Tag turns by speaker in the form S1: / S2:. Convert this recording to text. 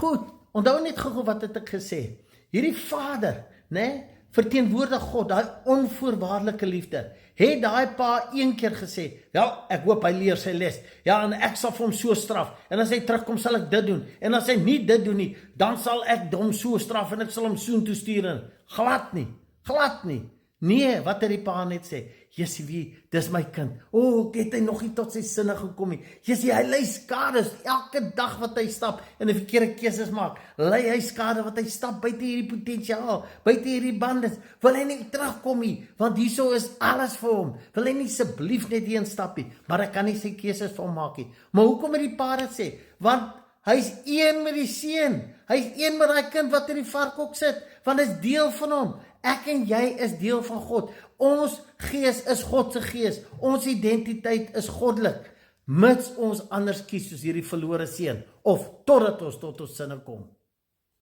S1: Goed, onthou net gou wat het ek gesê. Hierdie Vader, né, verteenwoordig God, daai onvoorwaardelike liefde. Het daai pa een keer gesê, ja, ek hoop hy leer sy les. Ja, en ek sal vir hom so straf. En as hy terugkom, sal ek dit doen. En as hy nie dit doen nie, dan sal ek hom so straf en ek sal hom soontoe stuur. En glad nie. Nee, wat het die pa net sê? Jessie, wie, dis my kind. Het hy nog nie tot sy sinne gekom nie. Jessie, hy lei skade elke dag wat hy stap en 'n verkeerde keuses maak. Lei hy skade wat hy stap buite hierdie potensiaal, buite hierdie bandes. Wil hy nie terugkom nie, want hierso is alles vir hom. Wil hy nie asseblief net heen stap nie, maar hy kan nie sy keuses vir hom maak nie. Maar hoekom het die pa dit sê? Want hy's een met die seun. Hy's een met daai kind wat in die varkhok sit, want dit is deel van hom. Ek en jy is deel van God. Ons gees is God se gees. Ons identiteit is goddelik. Mits ons anders kies soos hierdie verlore seun of totdat ons tot ons sinne kom.